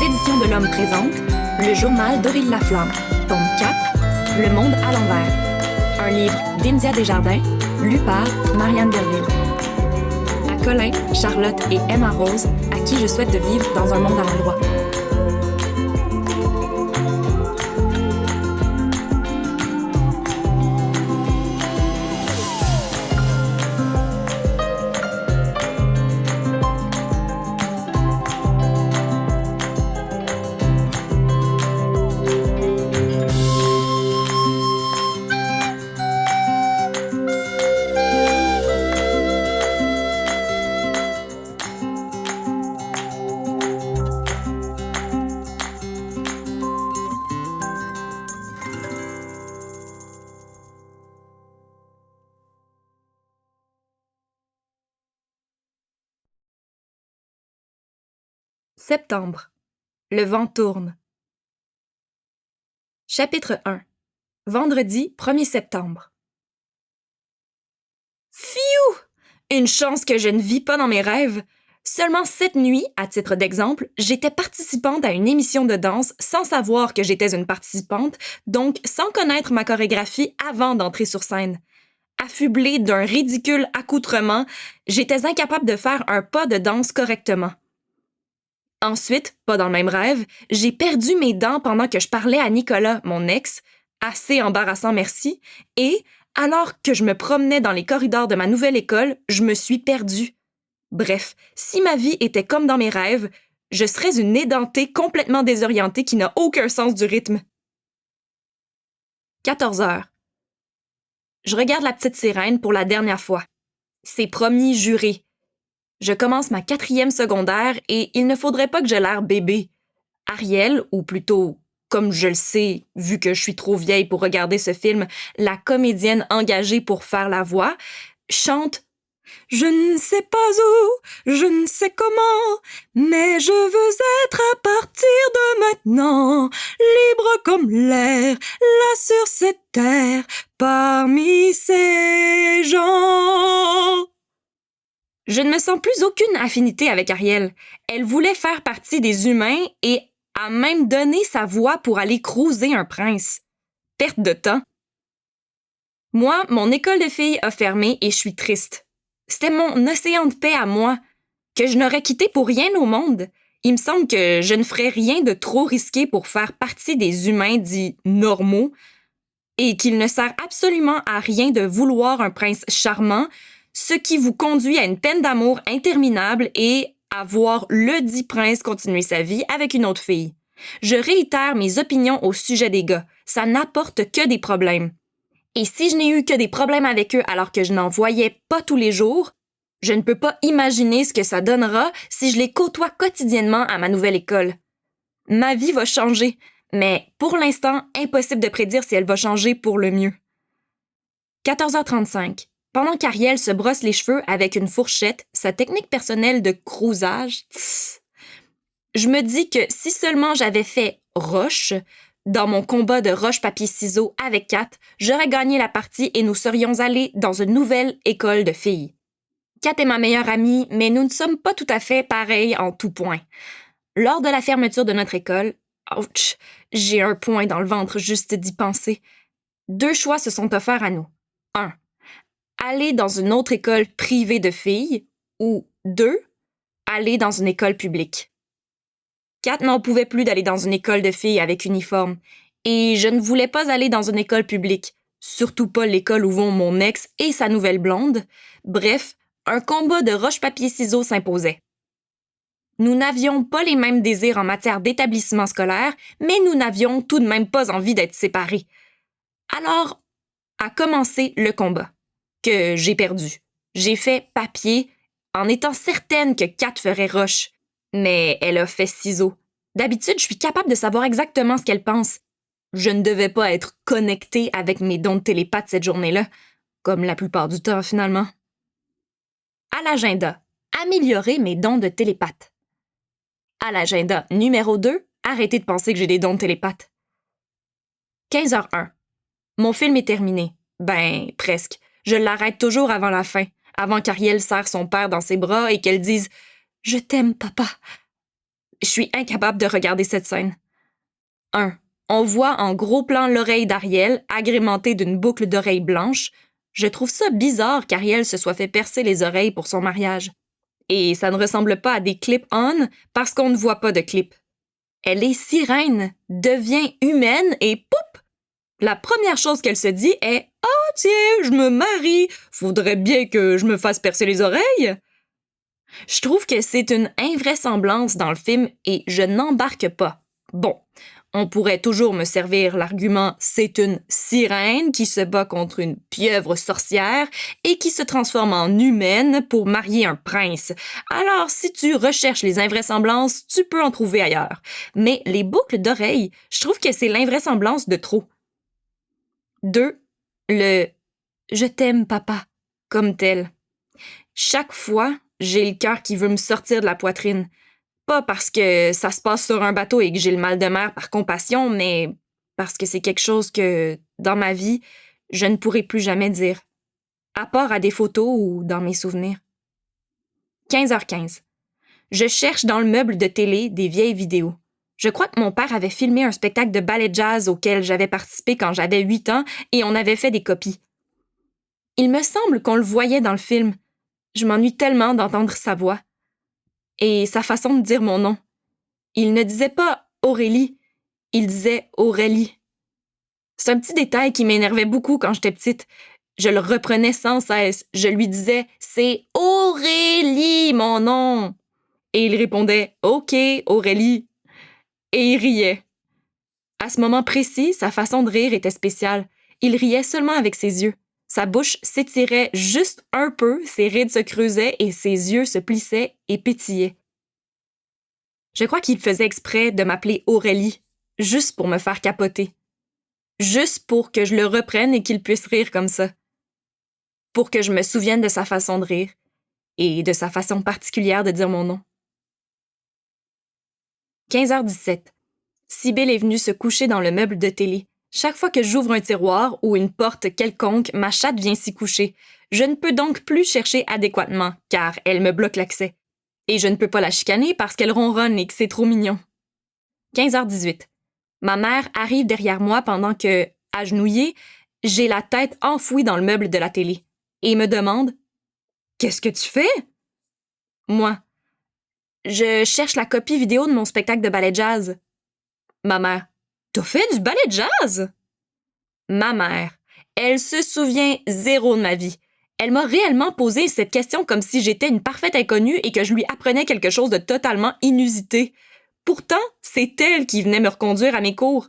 Les éditions de l'Homme présentent Le journal d'Aurélie Laflamme, tome 4, Le monde à l'envers. Un livre d'India Desjardins, lu par Marianne Derville. À Colin, Charlotte et Emma Rose, à qui je souhaite de vivre dans un monde à l'endroit. Septembre. Le vent tourne. Chapitre 1. Vendredi 1er septembre. Fiou! Une chance que je ne vis pas dans mes rêves. Seulement cette nuit, à titre d'exemple, j'étais participante à une émission de danse sans savoir que j'étais une participante, donc sans connaître ma chorégraphie avant d'entrer sur scène. Affublée d'un ridicule accoutrement, j'étais incapable de faire un pas de danse correctement. Ensuite, pas dans le même rêve, j'ai perdu mes dents pendant que je parlais à Nicolas, mon ex, assez embarrassant merci, et, alors que je me promenais dans les corridors de ma nouvelle école, je me suis perdue. Bref, si ma vie était comme dans mes rêves, je serais une édentée complètement désorientée qui n'a aucun sens du rythme. 14 heures. Je regarde La Petite Sirène pour la dernière fois. C'est promis, juré. Je commence ma 4e secondaire et il ne faudrait pas que j'ai l'air bébé. Ariel, ou plutôt, comme je le sais, vu que je suis trop vieille pour regarder ce film, la comédienne engagée pour faire la voix, chante « Je ne sais pas où, je ne sais comment, mais je veux être à partir de maintenant, libre comme l'air, là sur cette terre, parmi ces gens. » Je ne me sens plus aucune affinité avec Ariel. Elle voulait faire partie des humains et a même donné sa voix pour aller cruiser un prince. Perte de temps. Moi, mon école de filles a fermé et je suis triste. C'était mon océan de paix à moi, que je n'aurais quitté pour rien au monde. Il me semble que je ne ferais rien de trop risqué pour faire partie des humains dits normaux et qu'il ne sert absolument à rien de vouloir un prince charmant, ce qui vous conduit à une peine d'amour interminable et à voir le dit prince continuer sa vie avec une autre fille. Je réitère mes opinions au sujet des gars. Ça n'apporte que des problèmes. Et si je n'ai eu que des problèmes avec eux alors que je n'en voyais pas tous les jours, je ne peux pas imaginer ce que ça donnera si je les côtoie quotidiennement à ma nouvelle école. Ma vie va changer, mais pour l'instant, impossible de prédire si elle va changer pour le mieux. 14h35. Pendant qu'Ariel se brosse les cheveux avec une fourchette, sa technique personnelle de crousage, je me dis que si seulement j'avais fait roche, dans mon combat de roche-papier-ciseaux avec Kat, j'aurais gagné la partie et nous serions allés dans une nouvelle école de filles. Kat est ma meilleure amie, mais nous ne sommes pas tout à fait pareils en tout point. Lors de la fermeture de notre école, ouch, j'ai un point dans le ventre juste d'y penser. 2 choix se sont offerts à nous. 1. Aller dans une autre école privée de filles, ou 2. Aller dans une école publique. Kat n'en pouvait plus d'aller dans une école de filles avec uniforme, et je ne voulais pas aller dans une école publique, surtout pas l'école où vont mon ex et sa nouvelle blonde. Bref, un combat de roche-papier-ciseaux s'imposait. Nous n'avions pas les mêmes désirs en matière d'établissement scolaire, mais nous n'avions tout de même pas envie d'être séparés. Alors, a commencé le combat, que j'ai perdu. J'ai fait papier en étant certaine que Kat ferait roche, mais elle a fait ciseaux. D'habitude, je suis capable de savoir exactement ce qu'elle pense. Je ne devais pas être connectée avec mes dons de télépathe cette journée-là, comme la plupart du temps finalement. À l'agenda, améliorer mes dons de télépathe. À l'agenda numéro 2, arrêtez de penser que j'ai des dons de télépathe. 15h01. Mon film est terminé. Ben, presque. Je l'arrête toujours avant la fin, avant qu'Ariel serre son père dans ses bras et qu'elle dise « Je t'aime, papa ». Je suis incapable de regarder cette scène. 1. On voit en gros plan l'oreille d'Ariel, agrémentée d'une boucle d'oreille blanche. Je trouve ça bizarre qu'Ariel se soit fait percer les oreilles pour son mariage. Et ça ne ressemble pas à des clip-on parce qu'on ne voit pas de clip. Elle est sirène, devient humaine et poup! La première chose qu'elle se dit est « Ah tiens, je me marie, faudrait bien que je me fasse percer les oreilles! » Je trouve que c'est une invraisemblance dans le film et je n'embarque pas. Bon, on pourrait toujours me servir l'argument « c'est une sirène qui se bat contre une pieuvre sorcière et qui se transforme en humaine pour marier un prince. Alors, si tu recherches les invraisemblances, tu peux en trouver ailleurs. Mais les boucles d'oreilles, je trouve que c'est l'invraisemblance de trop. 2. Le « je t'aime, papa » comme tel. Chaque fois, j'ai le cœur qui veut me sortir de la poitrine. Pas parce que ça se passe sur un bateau et que j'ai le mal de mer par compassion, mais parce que c'est quelque chose que, dans ma vie, je ne pourrai plus jamais dire. À part à des photos ou dans mes souvenirs. 15h15. Je cherche dans le meuble de télé des vieilles vidéos. Je crois que mon père avait filmé un spectacle de ballet jazz auquel j'avais participé quand j'avais 8 ans et on avait fait des copies. Il me semble qu'on le voyait dans le film. Je m'ennuie tellement d'entendre sa voix. Et sa façon de dire mon nom. Il ne disait pas Aurélie, il disait Aurélie. C'est un petit détail qui m'énervait beaucoup quand j'étais petite. Je le reprenais sans cesse. Je lui disais « C'est Aurélie, mon nom! » Et il répondait « OK, Aurélie. » Et il riait. À ce moment précis, sa façon de rire était spéciale. Il riait seulement avec ses yeux. Sa bouche s'étirait juste un peu, ses rides se creusaient et ses yeux se plissaient et pétillaient. Je crois qu'il faisait exprès de m'appeler Aurélie, juste pour me faire capoter. Juste pour que je le reprenne et qu'il puisse rire comme ça. Pour que je me souvienne de sa façon de rire et de sa façon particulière de dire mon nom. 15h17. Sybil est venue se coucher dans le meuble de télé. Chaque fois que j'ouvre un tiroir ou une porte quelconque, ma chatte vient s'y coucher. Je ne peux donc plus chercher adéquatement, car elle me bloque l'accès. Et je ne peux pas la chicaner parce qu'elle ronronne et que c'est trop mignon. 15h18. Ma mère arrive derrière moi pendant que, agenouillée, j'ai la tête enfouie dans le meuble de la télé et me demande « Qu'est-ce que tu fais? » Moi. « Je cherche la copie vidéo de mon spectacle de ballet jazz. » Ma mère. « T'as fait du ballet jazz? » Ma mère. Elle se souvient zéro de ma vie. Elle m'a réellement posé cette question comme si j'étais une parfaite inconnue et que je lui apprenais quelque chose de totalement inusité. Pourtant, c'est elle qui venait me reconduire à mes cours.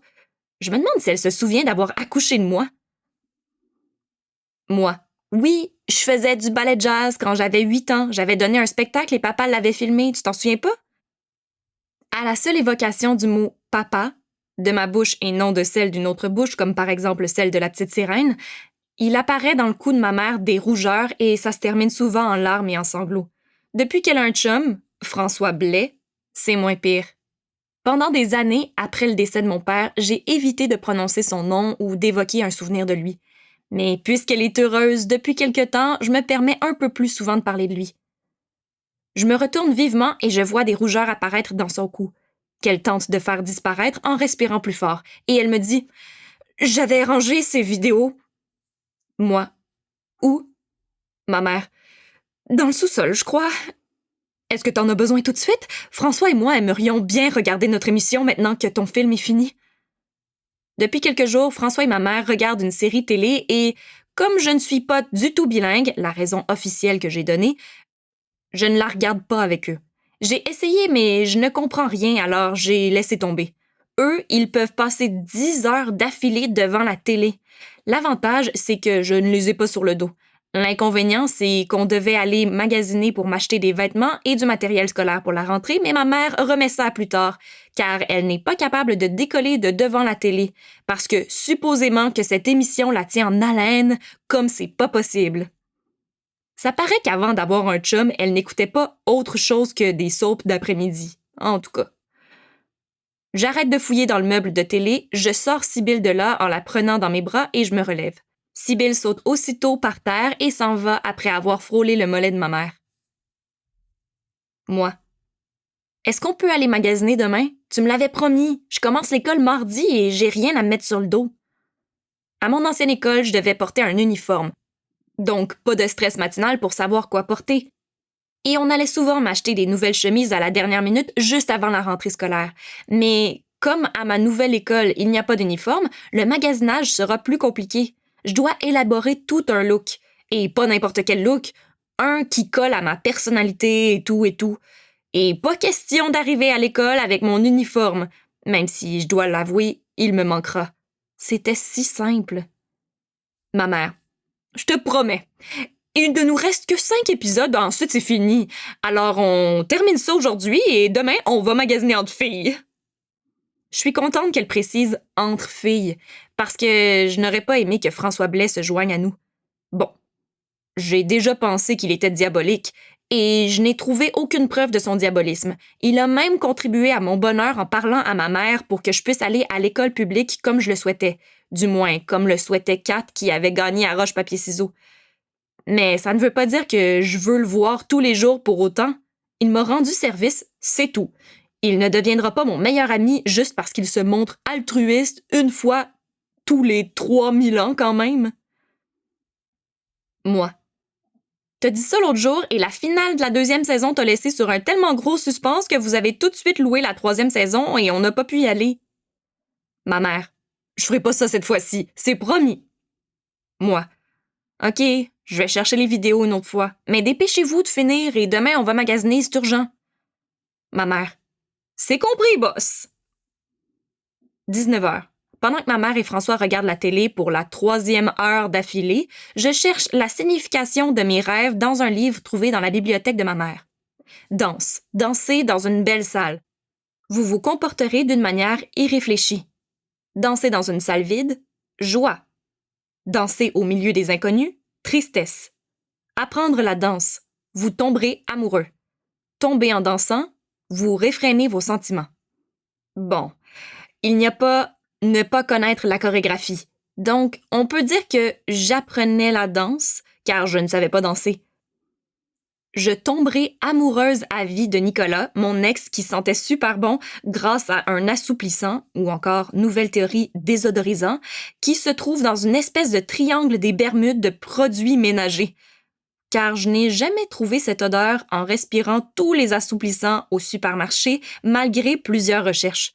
Je me demande si elle se souvient d'avoir accouché de moi. Moi. Oui, je faisais du ballet jazz quand j'avais 8 ans. J'avais donné un spectacle et papa l'avait filmé. Tu t'en souviens pas? À la seule évocation du mot « papa », de ma bouche et non de celle d'une autre bouche, comme par exemple celle de la petite sirène, il apparaît dans le cou de ma mère des rougeurs et ça se termine souvent en larmes et en sanglots. Depuis qu'elle a un chum, François Blais, c'est moins pire. Pendant des années, après le décès de mon père, j'ai évité de prononcer son nom ou d'évoquer un souvenir de lui. Mais puisqu'elle est heureuse depuis quelque temps, je me permets un peu plus souvent de parler de lui. Je me retourne vivement et je vois des rougeurs apparaître dans son cou, qu'elle tente de faire disparaître en respirant plus fort. Et elle me dit « J'avais rangé ces vidéos. » Moi. Où? Ma mère. Dans le sous-sol, je crois. Est-ce que t'en as besoin tout de suite? François et moi aimerions bien regarder notre émission maintenant que ton film est fini. Depuis quelques jours, François et ma mère regardent une série télé et, comme je ne suis pas du tout bilingue, la raison officielle que j'ai donnée, je ne la regarde pas avec eux. J'ai essayé, mais je ne comprends rien, alors j'ai laissé tomber. Eux, ils peuvent passer 10 heures d'affilée devant la télé. L'avantage, c'est que je ne les ai pas sur le dos. L'inconvénient, c'est qu'on devait aller magasiner pour m'acheter des vêtements et du matériel scolaire pour la rentrée, mais ma mère remet ça à plus tard, car elle n'est pas capable de décoller de devant la télé, parce que supposément que cette émission la tient en haleine, comme c'est pas possible. Ça paraît qu'avant d'avoir un chum, elle n'écoutait pas autre chose que des soaps d'après-midi. En tout cas. J'arrête de fouiller dans le meuble de télé, je sors Sybil de là en la prenant dans mes bras et je me relève. Sybil saute aussitôt par terre et s'en va après avoir frôlé le mollet de ma mère. Moi. Est-ce qu'on peut aller magasiner demain? Tu me l'avais promis. Je commence l'école mardi et j'ai rien à me mettre sur le dos. À mon ancienne école, je devais porter un uniforme. Donc, pas de stress matinal pour savoir quoi porter. Et on allait souvent m'acheter des nouvelles chemises à la dernière minute juste avant la rentrée scolaire. Mais comme à ma nouvelle école, il n'y a pas d'uniforme, le magasinage sera plus compliqué. Je dois élaborer tout un look. Et pas n'importe quel look. Un qui colle à ma personnalité et tout et tout. Et pas question d'arriver à l'école avec mon uniforme, même si, je dois l'avouer, il me manquera. C'était si simple. Ma mère, je te promets, il ne nous reste que 5 épisodes, ensuite c'est fini. Alors on termine ça aujourd'hui et demain on va magasiner entre filles. Je suis contente qu'elle précise entre filles, parce que je n'aurais pas aimé que François Blais se joigne à nous. Bon, j'ai déjà pensé qu'il était diabolique, et je n'ai trouvé aucune preuve de son diabolisme. Il a même contribué à mon bonheur en parlant à ma mère pour que je puisse aller à l'école publique comme je le souhaitais. Du moins, comme le souhaitait Kat qui avait gagné à roche-papier-ciseaux. Mais ça ne veut pas dire que je veux le voir tous les jours pour autant. Il m'a rendu service, c'est tout. Il ne deviendra pas mon meilleur ami juste parce qu'il se montre altruiste une fois tous les 3000 ans quand même. Moi. T'as dit ça l'autre jour et la finale de la 2e saison t'a laissé sur un tellement gros suspense que vous avez tout de suite loué la 3e saison et on n'a pas pu y aller. Ma mère. Je ferai pas ça cette fois-ci, c'est promis. Moi. OK, je vais chercher les vidéos une autre fois, mais dépêchez-vous de finir et demain on va magasiner, c'est urgent. Ma mère. C'est compris, boss! 19h. Pendant que ma mère et François regardent la télé pour la 3e heure d'affilée, je cherche la signification de mes rêves dans un livre trouvé dans la bibliothèque de ma mère. Danse. Dansez dans une belle salle. Vous vous comporterez d'une manière irréfléchie. Danser dans une salle vide. Joie. Danser au milieu des inconnus. Tristesse. Apprendre la danse. Vous tomberez amoureux. Tomber en dansant. Vous réfrénez vos sentiments. Bon. Il n'y a pas ne pas connaître la chorégraphie. Donc, on peut dire que j'apprenais la danse, car je ne savais pas danser. Je tomberai amoureuse à vie de Nicolas, mon ex qui sentait super bon grâce à un assouplissant, ou encore nouvelle théorie désodorisant, qui se trouve dans une espèce de triangle des Bermudes de produits ménagers. Car je n'ai jamais trouvé cette odeur en respirant tous les assouplissants au supermarché, malgré plusieurs recherches.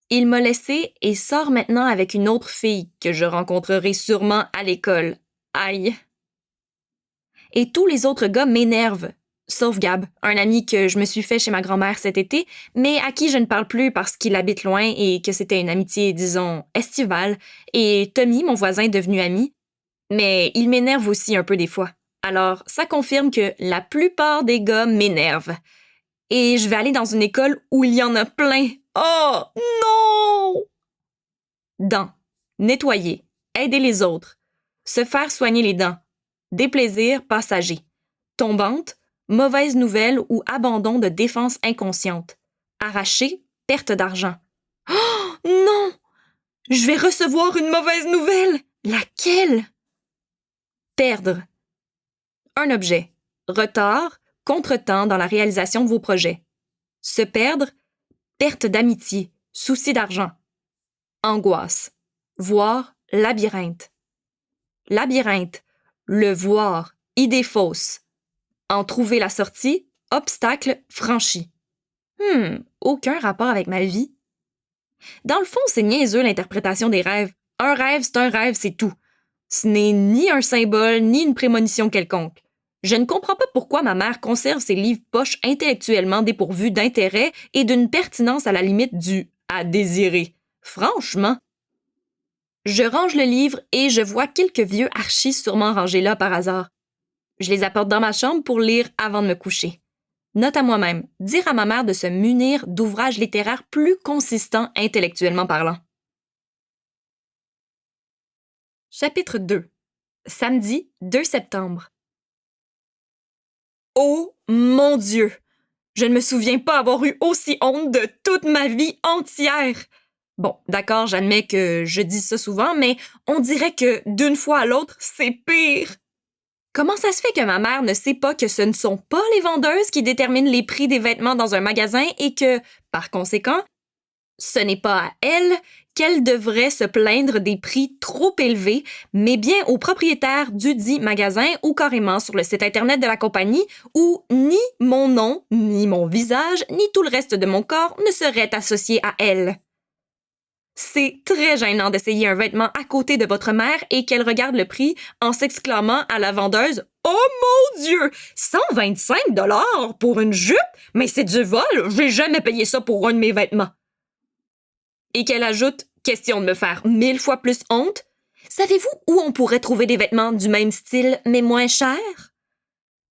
Il m'a laissé et sort maintenant avec une autre fille que je rencontrerai sûrement à l'école. Aïe. Et tous les autres gars m'énervent. Sauf Gab, un ami que je me suis fait chez ma grand-mère cet été, mais à qui je ne parle plus parce qu'il habite loin et que c'était une amitié, disons, estivale, et Tommy, mon voisin, devenu ami. Mais il m'énerve aussi un peu des fois. Alors, ça confirme que la plupart des gars m'énervent. Et je vais aller dans une école où il y en a plein. Oh, non! Dents. Nettoyer. Aider les autres. Se faire soigner les dents. Déplaisir passager. Tombante. Mauvaise nouvelle ou abandon de défense inconsciente. Arracher. Perte d'argent. Oh, non! Je vais recevoir une mauvaise nouvelle! Laquelle? Perdre. Un objet. Retard. Contretemps dans la réalisation de vos projets. Se perdre. Perte d'amitié, souci d'argent. Angoisse. Voir labyrinthe. Labyrinthe. Le voir, idée fausse. En trouver la sortie, obstacle franchi. Aucun rapport avec ma vie. Dans le fond, c'est niaiseux l'interprétation des rêves. Un rêve, c'est tout. Ce n'est ni un symbole, ni une prémonition quelconque. Je ne comprends pas pourquoi ma mère conserve ses livres poches intellectuellement dépourvus d'intérêt et d'une pertinence à la limite du « à désirer ». Franchement. Je range le livre et je vois quelques vieux archis sûrement rangés là par hasard. Je les apporte dans ma chambre pour lire avant de me coucher. Note à moi-même, dire à ma mère de se munir d'ouvrages littéraires plus consistants intellectuellement parlant. Chapitre 2. Samedi 2 septembre. Oh mon Dieu! Je ne me souviens pas avoir eu aussi honte de toute ma vie entière! Bon, d'accord, j'admets que je dis ça souvent, mais on dirait que d'une fois à l'autre, c'est pire! Comment ça se fait que ma mère ne sait pas que ce ne sont pas les vendeuses qui déterminent les prix des vêtements dans un magasin et que, par conséquent, ce n'est pas à elle qu'elle devrait se plaindre des prix trop élevés, mais bien au propriétaire du dit magasin ou carrément sur le site Internet de la compagnie où ni mon nom, ni mon visage, ni tout le reste de mon corps ne seraient associés à elle. C'est très gênant d'essayer un vêtement à côté de votre mère et qu'elle regarde le prix en s'exclamant à la vendeuse « Oh mon Dieu! 125 $ pour une jupe? Mais c'est du vol! J'ai jamais payé ça pour un de mes vêtements! » Et qu'elle ajoute, question de me faire 1000 fois plus honte, « Savez-vous où on pourrait trouver des vêtements du même style mais moins chers? »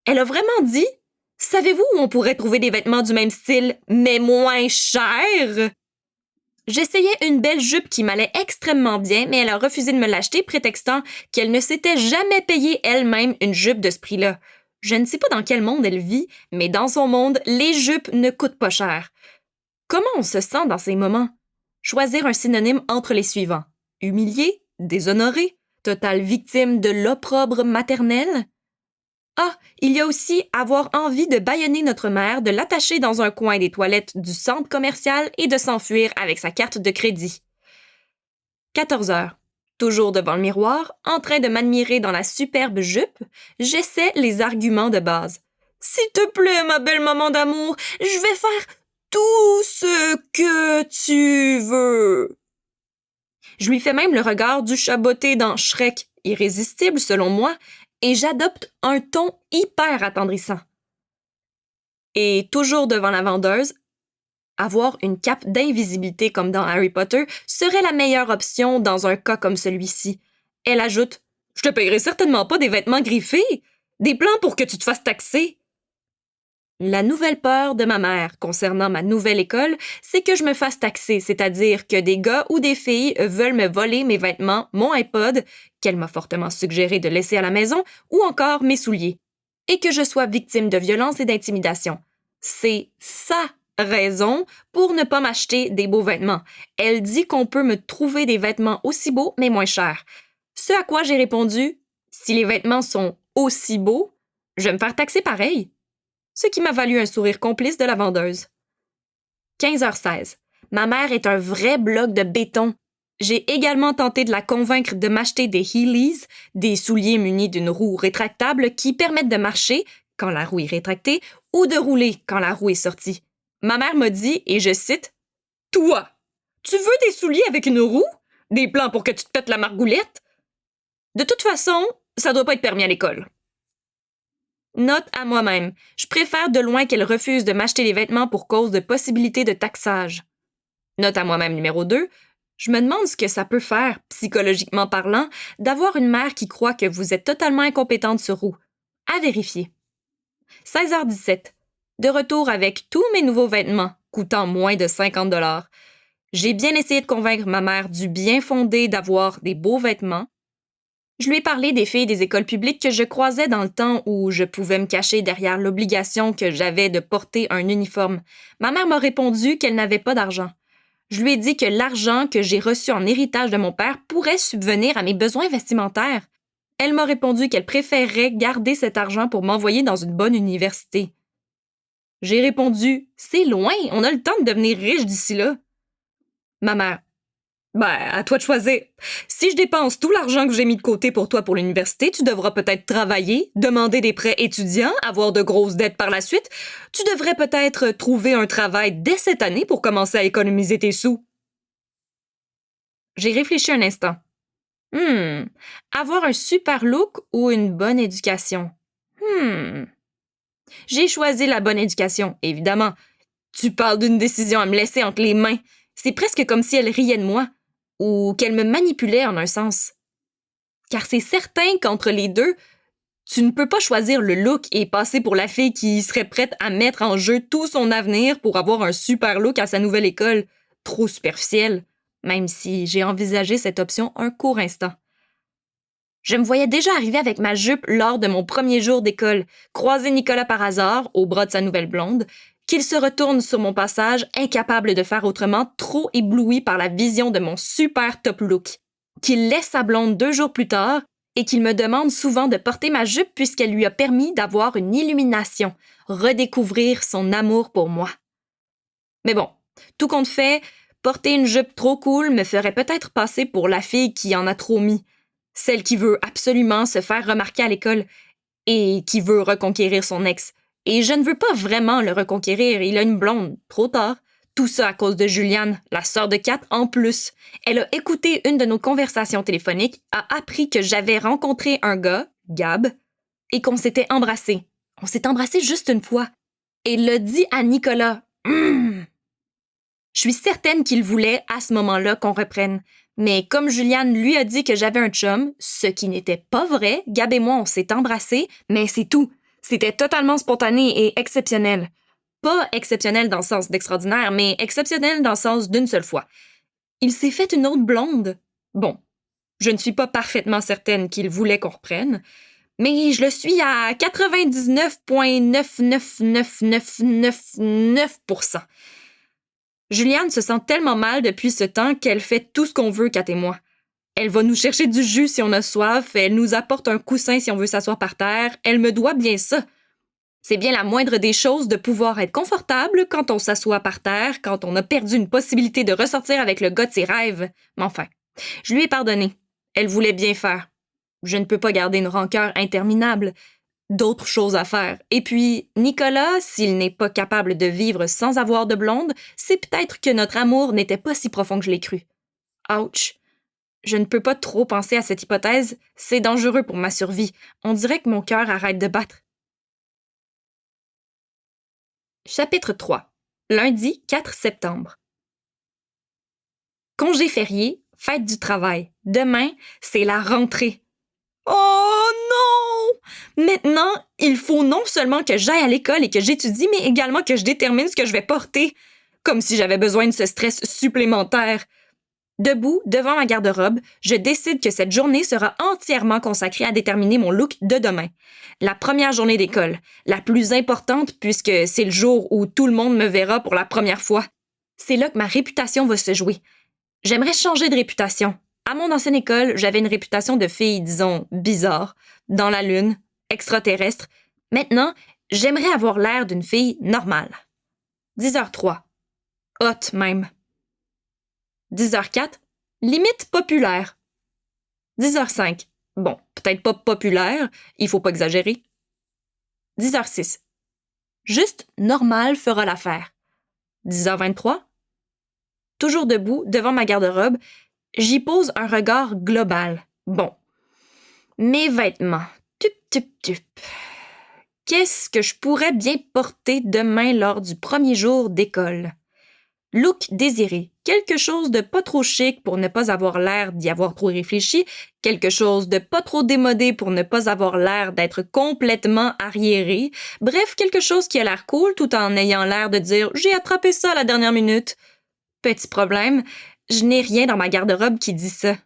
Elle a vraiment dit, « Savez-vous où on pourrait trouver des vêtements du même style mais moins chers? » J'essayais une belle jupe qui m'allait extrêmement bien, mais elle a refusé de me l'acheter, prétextant qu'elle ne s'était jamais payé elle-même une jupe de ce prix-là. Je ne sais pas dans quel monde elle vit, mais dans son monde, les jupes ne coûtent pas cher. Comment on se sent dans ces moments? Choisir un synonyme entre les suivants. Humilié, déshonoré, totale victime de l'opprobre maternel. Ah, il y a aussi avoir envie de bâillonner notre mère, de l'attacher dans un coin des toilettes du centre commercial et de s'enfuir avec sa carte de crédit. 14 heures. Toujours devant le miroir, en train de m'admirer dans la superbe jupe, j'essaie les arguments de base. « S'il te plaît, ma belle maman d'amour, je vais faire tout ce que tu veux. » Je lui fais même le regard du chat botté dans Shrek, irrésistible selon moi, et j'adopte un ton hyper attendrissant. Et toujours devant la vendeuse, avoir une cape d'invisibilité comme dans Harry Potter serait la meilleure option dans un cas comme celui-ci. Elle ajoute « Je te payerai certainement pas des vêtements griffés, des plans pour que tu te fasses taxer. » La nouvelle peur de ma mère concernant ma nouvelle école, c'est que je me fasse taxer, c'est-à-dire que des gars ou des filles veulent me voler mes vêtements, mon iPod, qu'elle m'a fortement suggéré de laisser à la maison, ou encore mes souliers, et que je sois victime de violence et d'intimidation. C'est sa raison pour ne pas m'acheter des beaux vêtements. Elle dit qu'on peut me trouver des vêtements aussi beaux, mais moins chers. Ce à quoi j'ai répondu, si les vêtements sont aussi beaux, je vais me faire taxer pareil. Ce qui m'a valu un sourire complice de la vendeuse. 15h16. Ma mère est un vrai bloc de béton. J'ai également tenté de la convaincre de m'acheter des Heelys, des souliers munis d'une roue rétractable qui permettent de marcher quand la roue est rétractée ou de rouler quand la roue est sortie. Ma mère m'a dit, et je cite, « Toi, tu veux des souliers avec une roue? Des plans pour que tu te pètes la margoulette? De toute façon, ça doit pas être permis à l'école. » Note à moi-même, je préfère de loin qu'elle refuse de m'acheter les vêtements pour cause de possibilité de taxage. Note à moi-même numéro 2, je me demande ce que ça peut faire, psychologiquement parlant, d'avoir une mère qui croit que vous êtes totalement incompétente sur roue. À vérifier. 16h17. De retour avec tous mes nouveaux vêtements, coûtant moins de 50 $. J'ai bien essayé de convaincre ma mère du bien fondé d'avoir des beaux vêtements. Je lui ai parlé des filles des écoles publiques que je croisais dans le temps où je pouvais me cacher derrière l'obligation que j'avais de porter un uniforme. Ma mère m'a répondu qu'elle n'avait pas d'argent. Je lui ai dit que l'argent que j'ai reçu en héritage de mon père pourrait subvenir à mes besoins vestimentaires. Elle m'a répondu qu'elle préférerait garder cet argent pour m'envoyer dans une bonne université. J'ai répondu « C'est loin, on a le temps de devenir riche d'ici là. » Ma mère « Ben, à toi de choisir. Si je dépense tout l'argent que j'ai mis de côté pour toi pour l'université, tu devras peut-être travailler, demander des prêts étudiants, avoir de grosses dettes par la suite. Tu devrais peut-être trouver un travail dès cette année pour commencer à économiser tes sous. » J'ai réfléchi un instant. Avoir un super look ou une bonne éducation? J'ai choisi la bonne éducation, évidemment. Tu parles d'une décision à me laisser entre les mains. C'est presque comme si elle riait de moi. Ou qu'elle me manipulait en un sens. Car c'est certain qu'entre les deux, tu ne peux pas choisir le look et passer pour la fille qui serait prête à mettre en jeu tout son avenir pour avoir un super look à sa nouvelle école. Trop superficiel, même si j'ai envisagé cette option un court instant. Je me voyais déjà arriver avec ma jupe lors de mon premier jour d'école, croiser Nicolas par hasard, au bras de sa nouvelle blonde, qu'il se retourne sur mon passage, incapable de faire autrement, trop ébloui par la vision de mon super top look. Qu'il laisse sa blonde 2 jours plus tard et qu'il me demande souvent de porter ma jupe puisqu'elle lui a permis d'avoir une illumination, redécouvrir son amour pour moi. Mais bon, tout compte fait, porter une jupe trop cool me ferait peut-être passer pour la fille qui en a trop mis, celle qui veut absolument se faire remarquer à l'école et qui veut reconquérir son ex. Et je ne veux pas vraiment le reconquérir, il a une blonde, trop tard. Tout ça à cause de Juliane, la sœur de Kat en plus. Elle a écouté une de nos conversations téléphoniques, a appris que j'avais rencontré un gars, Gab, et qu'on s'était embrassés. On s'est embrassés juste une fois. Et l'a dit à Nicolas. Je suis certaine qu'il voulait, à ce moment-là, qu'on reprenne. Mais comme Juliane lui a dit que j'avais un chum, ce qui n'était pas vrai, Gab et moi, on s'est embrassés, mais c'est tout. C'était totalement spontané et exceptionnel. Pas exceptionnel dans le sens d'extraordinaire, mais exceptionnel dans le sens d'une seule fois. Il s'est fait une autre blonde. Bon, je ne suis pas parfaitement certaine qu'il voulait qu'on reprenne, mais je le suis à 99,9999999%. Juliane se sent tellement mal depuis ce temps qu'elle fait tout ce qu'on veut, Kat et moi. Elle va nous chercher du jus si on a soif, elle nous apporte un coussin si on veut s'asseoir par terre, elle me doit bien ça. C'est bien la moindre des choses de pouvoir être confortable quand on s'assoit par terre, quand on a perdu une possibilité de ressortir avec le gars de ses rêves. Mais enfin, je lui ai pardonné. Elle voulait bien faire. Je ne peux pas garder une rancœur interminable. D'autres choses à faire. Et puis, Nicolas, s'il n'est pas capable de vivre sans avoir de blonde, c'est peut-être que notre amour n'était pas si profond que je l'ai cru. Ouch! Je ne peux pas trop penser à cette hypothèse, c'est dangereux pour ma survie. On dirait que mon cœur arrête de battre. Chapitre 3. Lundi 4 septembre. Congé férié, fête du travail. Demain, c'est la rentrée. Oh non! Maintenant, il faut non seulement que j'aille à l'école et que j'étudie, mais également que je détermine ce que je vais porter. Comme si j'avais besoin de ce stress supplémentaire. Debout, devant ma garde-robe, je décide que cette journée sera entièrement consacrée à déterminer mon look de demain. La première journée d'école, la plus importante puisque c'est le jour où tout le monde me verra pour la première fois. C'est là que ma réputation va se jouer. J'aimerais changer de réputation. À mon ancienne école, j'avais une réputation de fille, disons, bizarre, dans la lune, extraterrestre. Maintenant, j'aimerais avoir l'air d'une fille normale. 10h03. Hot même. 10h04, limite populaire. 10h05, bon, peut-être pas populaire, il faut pas exagérer. 10h06, juste normal fera l'affaire. 10h23, toujours debout devant ma garde-robe, j'y pose un regard global. Bon, mes vêtements, tup. Qu'est-ce que je pourrais bien porter demain lors du premier jour d'école? Look désiré. Quelque chose de pas trop chic pour ne pas avoir l'air d'y avoir trop réfléchi, quelque chose de pas trop démodé pour ne pas avoir l'air d'être complètement arriéré, bref, quelque chose qui a l'air cool tout en ayant l'air de dire « j'ai attrapé ça à la dernière minute ». Petit problème, je n'ai rien dans ma garde-robe qui dit ça.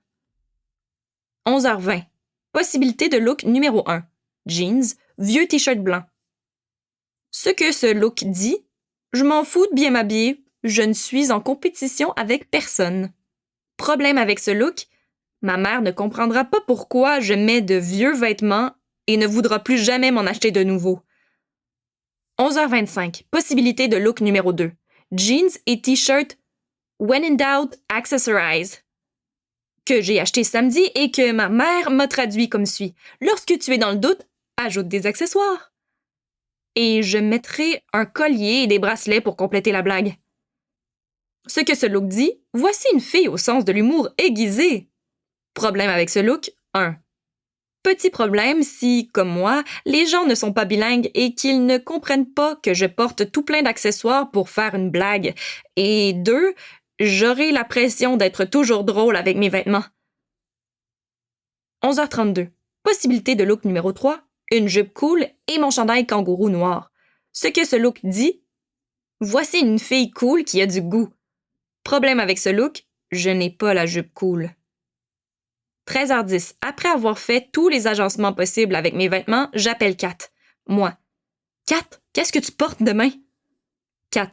11h20. Possibilité de look numéro 1. Jeans, vieux t-shirt blanc. Ce que ce look dit, je m'en fous de bien m'habiller. Je ne suis en compétition avec personne. Problème avec ce look, ma mère ne comprendra pas pourquoi je mets de vieux vêtements et ne voudra plus jamais m'en acheter de nouveaux. 11h25, possibilité de look numéro 2. Jeans et t-shirt When in doubt, accessorize, que j'ai acheté samedi et que ma mère m'a traduit comme suit. Lorsque tu es dans le doute, ajoute des accessoires. Et je mettrai un collier et des bracelets pour compléter la blague. Ce que ce look dit, voici une fille au sens de l'humour aiguisé. Problème avec ce look, 1. Petit problème si, comme moi, les gens ne sont pas bilingues et qu'ils ne comprennent pas que je porte tout plein d'accessoires pour faire une blague. Et 2, j'aurai la pression d'être toujours drôle avec mes vêtements. 11h32. Possibilité de look numéro 3, une jupe cool et mon chandail kangourou noir. Ce que ce look dit, voici une fille cool qui a du goût. Problème avec ce look, je n'ai pas la jupe cool. 13h10. Après avoir fait tous les agencements possibles avec mes vêtements, j'appelle Kat. Moi. Kat, qu'est-ce que tu portes demain? Kat.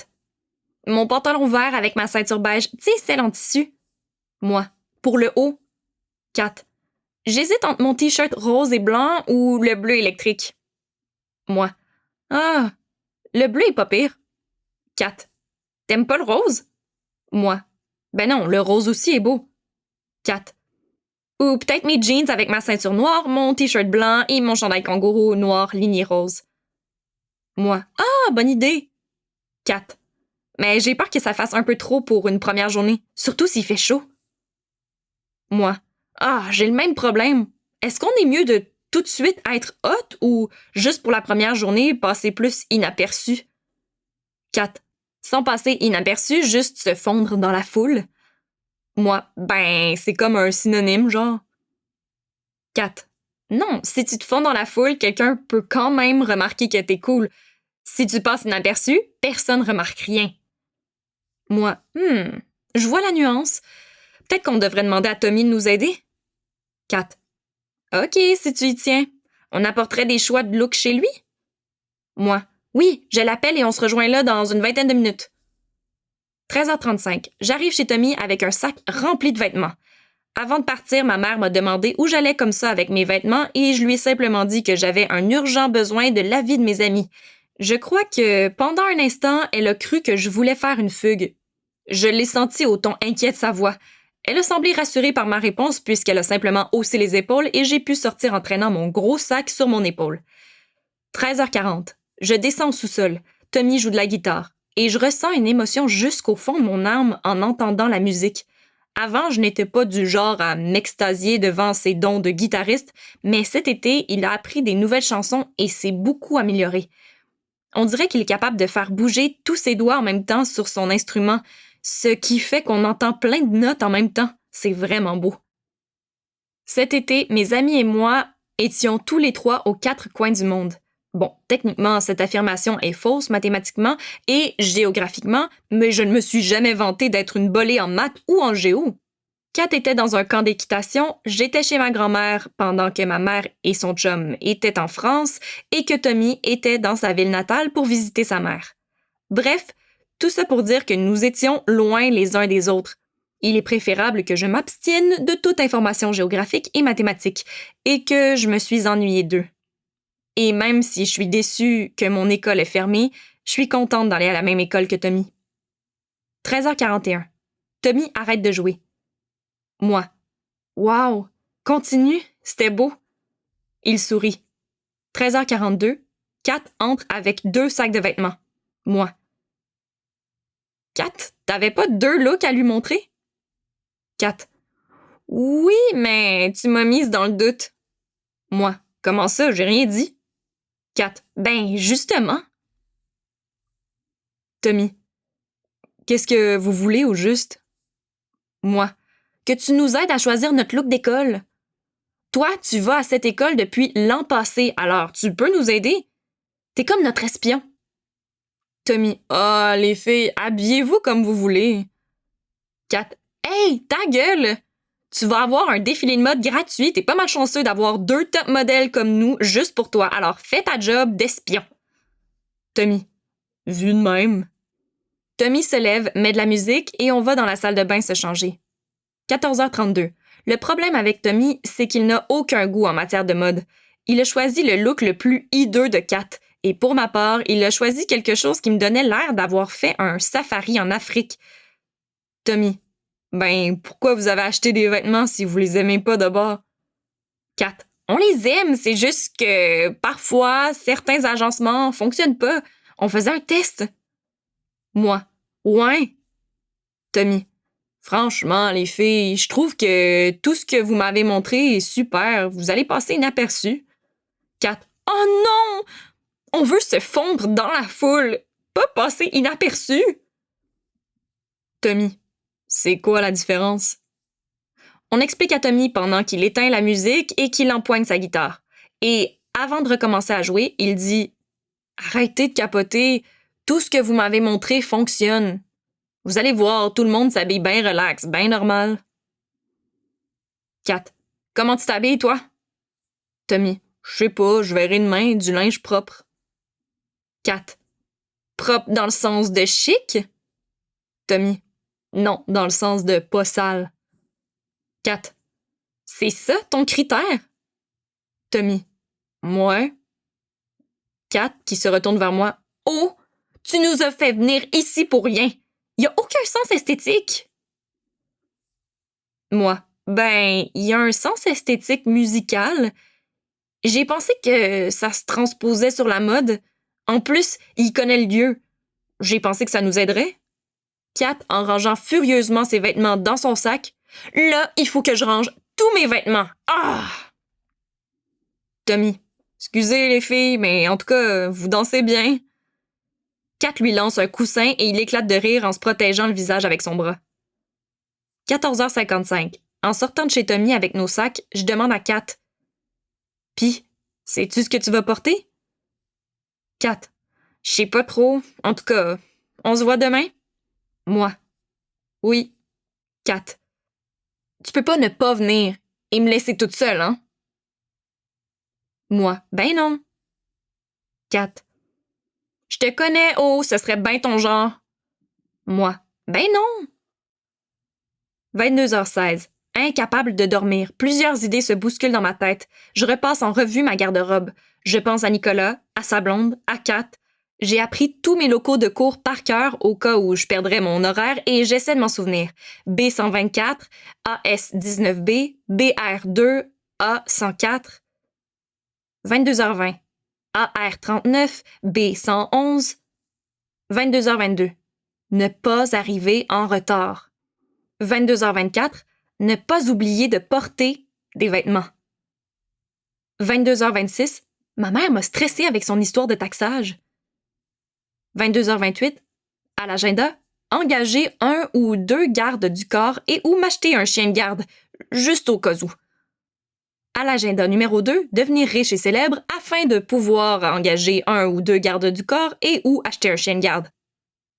Mon pantalon vert avec ma ceinture beige, tu sais, celle en tissu. Moi. Pour le haut. Kat. J'hésite entre mon t-shirt rose et blanc ou le bleu électrique. Moi. Ah, le bleu est pas pire. 4. T'aimes pas le rose? Moi. Ben non, le rose aussi est beau. 4. Ou peut-être mes jeans avec ma ceinture noire, mon t-shirt blanc et mon chandail kangourou noir ligné rose. Moi. Ah, bonne idée. 4. Mais j'ai peur que ça fasse un peu trop pour une première journée, surtout s'il fait chaud. Moi. Ah, j'ai le même problème. Est-ce qu'on est mieux de tout de suite être hot ou juste pour la première journée passer plus inaperçu? 4. Sans passer inaperçu, juste se fondre dans la foule. Moi, ben, c'est comme un synonyme, genre. 4. Non, si tu te fonds dans la foule, quelqu'un peut quand même remarquer que t'es cool. Si tu passes inaperçu, personne remarque rien. Moi, je vois la nuance. Peut-être qu'on devrait demander à Tommy de nous aider. 4. OK, si tu y tiens. On apporterait des choix de look chez lui? Moi, oui, je l'appelle et on se rejoint là dans une vingtaine de minutes. 13h35, j'arrive chez Tommy avec un sac rempli de vêtements. Avant de partir, ma mère m'a demandé où j'allais comme ça avec mes vêtements et je lui ai simplement dit que j'avais un urgent besoin de l'avis de mes amis. Je crois que, pendant un instant, elle a cru que je voulais faire une fugue. Je l'ai senti au ton inquiet de sa voix. Elle a semblé rassurée par ma réponse puisqu'elle a simplement haussé les épaules et j'ai pu sortir en traînant mon gros sac sur mon épaule. 13h40, je descends au sous-sol. Tommy joue de la guitare et je ressens une émotion jusqu'au fond de mon âme en entendant la musique. Avant, je n'étais pas du genre à m'extasier devant ses dons de guitariste, mais cet été, il a appris des nouvelles chansons et s'est beaucoup amélioré. On dirait qu'il est capable de faire bouger tous ses doigts en même temps sur son instrument, ce qui fait qu'on entend plein de notes en même temps. C'est vraiment beau. Cet été, mes amis et moi étions tous les trois aux 4 coins du monde. Bon, techniquement, cette affirmation est fausse mathématiquement et géographiquement, mais je ne me suis jamais vantée d'être une bolée en maths ou en géo. Kat était dans un camp d'équitation, j'étais chez ma grand-mère pendant que ma mère et son chum étaient en France et que Tommy était dans sa ville natale pour visiter sa mère. Bref, tout ça pour dire que nous étions loin les uns des autres. Il est préférable que je m'abstienne de toute information géographique et mathématique et que je me suis ennuyée d'eux. Et même si je suis déçue que mon école est fermée, je suis contente d'aller à la même école que Tommy. 13h41. Tommy arrête de jouer. Moi. Wow! Continue, c'était beau. Il sourit. 13h42. Kat entre avec 2 sacs de vêtements. Moi. Kat, t'avais pas 2 looks à lui montrer? Kat. Oui, mais tu m'as mise dans le doute. Moi. Comment ça, j'ai rien dit? Kat. Ben, justement. Tommy. Qu'est-ce que vous voulez au juste? Moi. Que tu nous aides à choisir notre look d'école. Toi, tu vas à cette école depuis l'an passé, alors tu peux nous aider? T'es comme notre espion. Tommy. Ah, les filles, habillez-vous comme vous voulez. Kat. Hey, ta gueule! Tu vas avoir un défilé de mode gratuit, t'es pas mal chanceux d'avoir 2 top modèles comme nous juste pour toi, alors fais ta job d'espion. Tommy. Vu de même. Tommy se lève, met de la musique et on va dans la salle de bain se changer. 14h32. Le problème avec Tommy, c'est qu'il n'a aucun goût en matière de mode. Il a choisi le look le plus hideux de Kat. Et pour ma part, il a choisi quelque chose qui me donnait l'air d'avoir fait un safari en Afrique. Tommy. Ben, pourquoi vous avez acheté des vêtements si vous les aimez pas d'abord? Kat. On les aime, c'est juste que parfois, certains agencements fonctionnent pas. On faisait un test. Moi. Ouais. Tommy. Franchement, les filles, je trouve que tout ce que vous m'avez montré est super. Vous allez passer inaperçu. Kat. Oh non! On veut se fondre dans la foule, pas passer inaperçu. Tommy. C'est quoi la différence? On explique à Tommy pendant qu'il éteint la musique et qu'il empoigne sa guitare. Et avant de recommencer à jouer, il dit « Arrêtez de capoter, tout ce que vous m'avez montré fonctionne. Vous allez voir, tout le monde s'habille bien relax, bien normal. » 4. Comment tu t'habilles, toi? Tommy. Je sais pas, je verrai demain du linge propre. 4. Propre dans le sens de chic? Tommy. Non, dans le sens de pas sale. 4. C'est ça ton critère? Tommy. Ouais. Kat qui se retourne vers moi. Oh, tu nous as fait venir ici pour rien. Y a aucun sens esthétique. Moi. Ben, il y a un sens esthétique musical. J'ai pensé que ça se transposait sur la mode. En plus, il connaît le lieu. J'ai pensé que ça nous aiderait. Kat, en rangeant furieusement ses vêtements dans son sac. Là, il faut que je range tous mes vêtements. Ah! Tommy. Excusez les filles, mais en tout cas, vous dansez bien. Kat lui lance un coussin et il éclate de rire en se protégeant le visage avec son bras. 14h55. En sortant de chez Tommy avec nos sacs, je demande à Kat. Pis, sais-tu ce que tu vas porter? Kat. Je sais pas trop. En tout cas, on se voit demain? Moi. Oui. Kat. Tu peux pas ne pas venir et me laisser toute seule, hein? Moi. Ben non. Kat. Je te connais, oh, ce serait ben ton genre. Moi. Ben non. 22h16. Incapable de dormir, plusieurs idées se bousculent dans ma tête. Je repasse en revue ma garde-robe. Je pense à Nicolas, à sa blonde, à Kat. J'ai appris tous mes locaux de cours par cœur au cas où je perdrais mon horaire et j'essaie de m'en souvenir. B124, AS19B, BR2, A104. 22h20. AR39, B111. 22h22. Ne pas arriver en retard. 22h24. Ne pas oublier de porter des vêtements. 22h26. Ma mère m'a stressée avec son histoire de taxage. 22h28. À l'agenda, engager 1 ou 2 gardes du corps et ou m'acheter un chien de garde, juste au cas où. À l'agenda numéro 2, devenir riche et célèbre afin de pouvoir engager 1 ou 2 gardes du corps et ou acheter un chien de garde.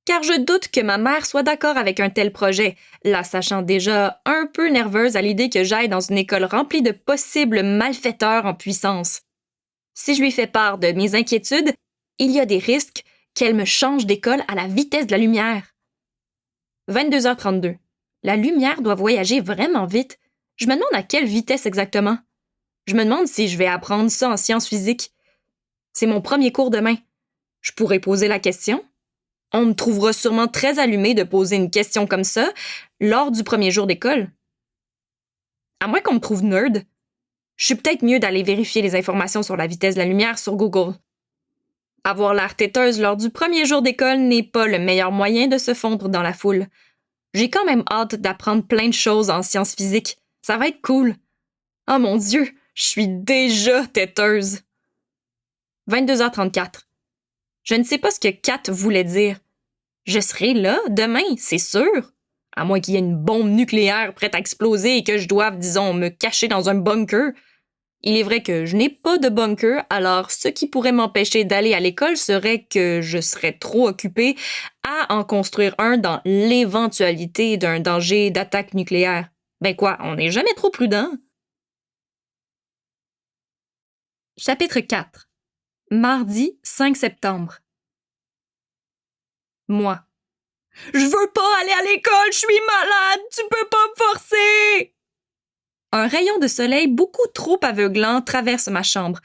Car je doute que ma mère soit d'accord avec un tel projet, la sachant déjà un peu nerveuse à l'idée que j'aille dans une école remplie de possibles malfaiteurs en puissance. Si je lui fais part de mes inquiétudes, il y a des risques qu'elle me change d'école à la vitesse de la lumière. 22h32. La lumière doit voyager vraiment vite. Je me demande à quelle vitesse exactement. Je me demande si je vais apprendre ça en sciences physiques. C'est mon premier cours demain. Je pourrais poser la question. On me trouvera sûrement très allumée de poser une question comme ça lors du premier jour d'école. À moins qu'on me trouve nerd, je suis peut-être mieux d'aller vérifier les informations sur la vitesse de la lumière sur Google. Avoir l'air têteuse lors du premier jour d'école n'est pas le meilleur moyen de se fondre dans la foule. J'ai quand même hâte d'apprendre plein de choses en sciences physiques. Ça va être cool. Oh mon Dieu, je suis déjà têteuse. 22h34. Je ne sais pas ce que Kat voulait dire. Je serai là demain, c'est sûr. À moins qu'il y ait une bombe nucléaire prête à exploser et que je doive, disons, me cacher dans un bunker. Il est vrai que je n'ai pas de bunker, alors ce qui pourrait m'empêcher d'aller à l'école serait que je serais trop occupée à en construire un dans l'éventualité d'un danger d'attaque nucléaire. Ben quoi, on n'est jamais trop prudent. Chapitre 4. Mardi 5 septembre. Moi. Je veux pas aller à l'école, je suis malade, tu peux pas me forcer! Un rayon de soleil beaucoup trop aveuglant traverse ma chambre.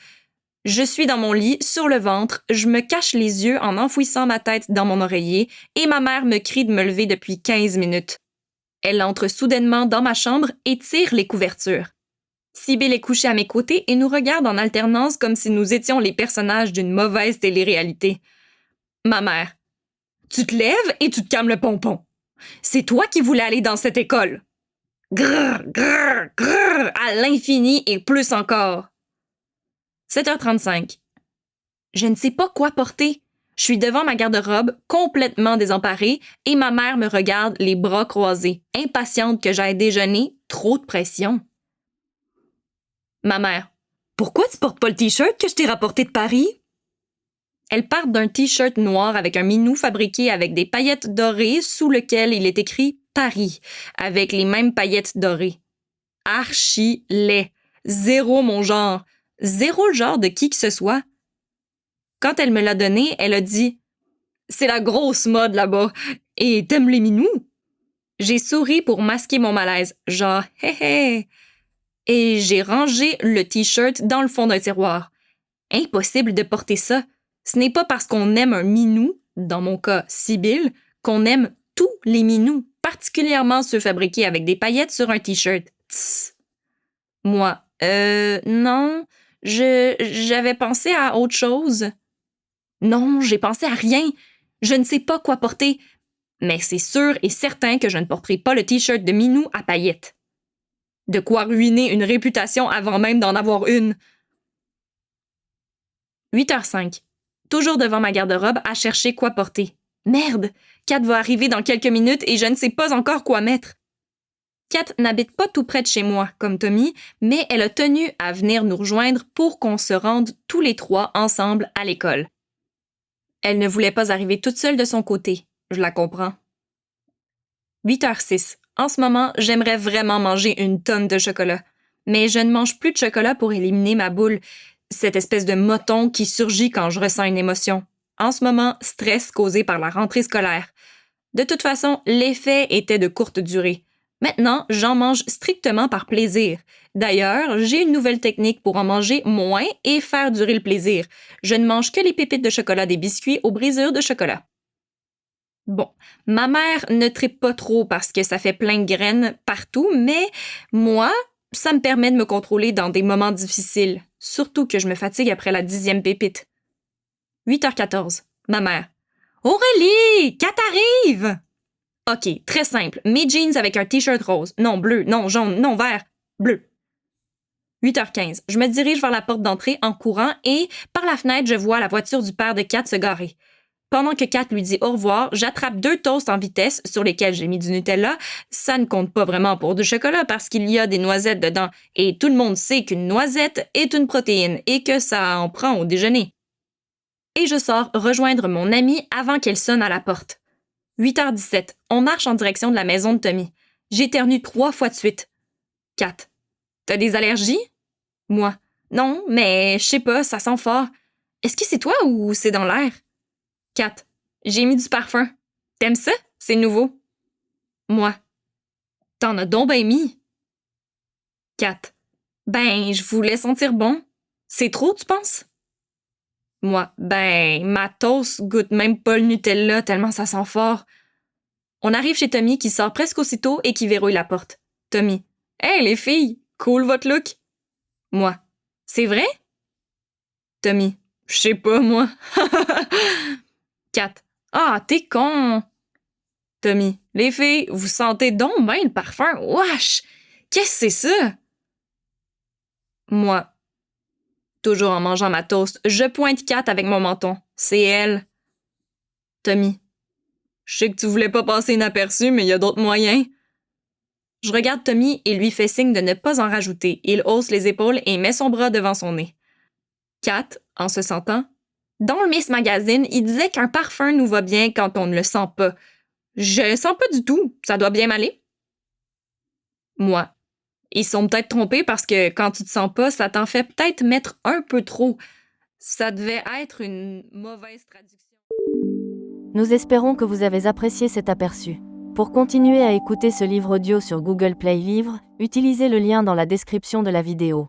Je suis dans mon lit, sur le ventre, je me cache les yeux en enfouissant ma tête dans mon oreiller et ma mère me crie de me lever depuis 15 minutes. Elle entre soudainement dans ma chambre et tire les couvertures. Sybil est couchée à mes côtés et nous regarde en alternance comme si nous étions les personnages d'une mauvaise télé-réalité. Ma mère. Tu te lèves et tu te calmes le pompon. C'est toi qui voulais aller dans cette école. Grrr, grrr, grrr, à l'infini et plus encore. 7h35. Je ne sais pas quoi porter. Je suis devant ma garde-robe, complètement désemparée, et ma mère me regarde les bras croisés, impatiente que j'aille déjeuner, trop de pression. Ma mère. Pourquoi tu portes pas le t-shirt que je t'ai rapporté de Paris? Elle part d'un t-shirt noir avec un minou fabriqué avec des paillettes dorées sous lequel il est écrit Paris, avec les mêmes paillettes dorées. Archi laid. Zéro mon genre. Zéro le genre de qui que ce soit. Quand elle me l'a donné, elle a dit « C'est la grosse mode là-bas. Et t'aimes les minous? » J'ai souri pour masquer mon malaise, genre « Hé hé ». et j'ai rangé le T-shirt dans le fond d'un tiroir. Impossible de porter ça. Ce n'est pas parce qu'on aime un minou, dans mon cas Sibylle, qu'on aime tous les minous, particulièrement ceux fabriqués avec des paillettes sur un T-shirt. Tss. Moi, non, j'avais pensé à autre chose. Non, j'ai pensé à rien. Je ne sais pas quoi porter, mais c'est sûr et certain que je ne porterai pas le T-shirt de minou à paillettes. De quoi ruiner une réputation avant même d'en avoir une. 8h05. Toujours devant ma garde-robe à chercher quoi porter. Merde! Kat va arriver dans quelques minutes et je ne sais pas encore quoi mettre. Kat n'habite pas tout près de chez moi, comme Tommy, mais elle a tenu à venir nous rejoindre pour qu'on se rende tous les trois ensemble à l'école. Elle ne voulait pas arriver toute seule de son côté. Je la comprends. 8h06. En ce moment, j'aimerais vraiment manger une tonne de chocolat. Mais je ne mange plus de chocolat pour éliminer ma boule, cette espèce de moton qui surgit quand je ressens une émotion. En ce moment, stress causé par la rentrée scolaire. De toute façon, l'effet était de courte durée. Maintenant, j'en mange strictement par plaisir. D'ailleurs, j'ai une nouvelle technique pour en manger moins et faire durer le plaisir. Je ne mange que les pépites de chocolat des biscuits aux brisures de chocolat. Bon, ma mère ne tripe pas trop parce que ça fait plein de graines partout, mais moi, ça me permet de me contrôler dans des moments difficiles, surtout que je me fatigue après la 10e pépite. 8h14. Ma mère. Aurélie! Kat arrive! OK, très simple. Mes jeans avec un T-shirt rose. Non, bleu, non, jaune, non, vert. Bleu. 8h15. Je me dirige vers la porte d'entrée en courant et, par la fenêtre, je vois la voiture du père de Kat se garer. Pendant que Kat lui dit au revoir, j'attrape 2 toasts en vitesse sur lesquels j'ai mis du Nutella. Ça ne compte pas vraiment pour du chocolat parce qu'il y a des noisettes dedans et tout le monde sait qu'une noisette est une protéine et que ça en prend au déjeuner. Et je sors rejoindre mon amie avant qu'elle sonne à la porte. 8h17. On marche en direction de la maison de Tommy. J'éternue 3 fois de suite. Kat. T'as des allergies? Moi. Non, mais je sais pas, ça sent fort. Est-ce que c'est toi ou c'est dans l'air? Kat. J'ai mis du parfum. T'aimes ça? C'est nouveau. Moi. T'en as donc ben mis. Kat. Ben, je voulais sentir bon. C'est trop, tu penses? Moi. Ben, ma toast goûte même pas le Nutella tellement ça sent fort. On arrive chez Tommy qui sort presque aussitôt et qui verrouille la porte. Tommy. Hey, les filles! Cool votre look! Moi. C'est vrai? Tommy. Je sais pas, moi. Kat. Ah, t'es con! Tommy. Les filles, vous sentez donc bien le parfum. Wesh! Qu'est-ce que c'est ça? Moi. Toujours en mangeant ma toast, je pointe Kat avec mon menton. C'est elle. Tommy. Je sais que tu voulais pas passer inaperçu, mais il y a d'autres moyens. Je regarde Tommy et lui fais signe de ne pas en rajouter. Il hausse les épaules et met son bras devant son nez. Kat, en se sentant. Dans le Miss Magazine, il disait qu'un parfum nous va bien quand on ne le sent pas. Je le sens pas du tout. Ça doit bien m'aller. Moi. Ils sont peut-être trompés parce que quand tu te sens pas, ça t'en fait peut-être mettre un peu trop. Ça devait être une mauvaise traduction. Nous espérons que vous avez apprécié cet aperçu. Pour continuer à écouter ce livre audio sur Google Play Livres, utilisez le lien dans la description de la vidéo.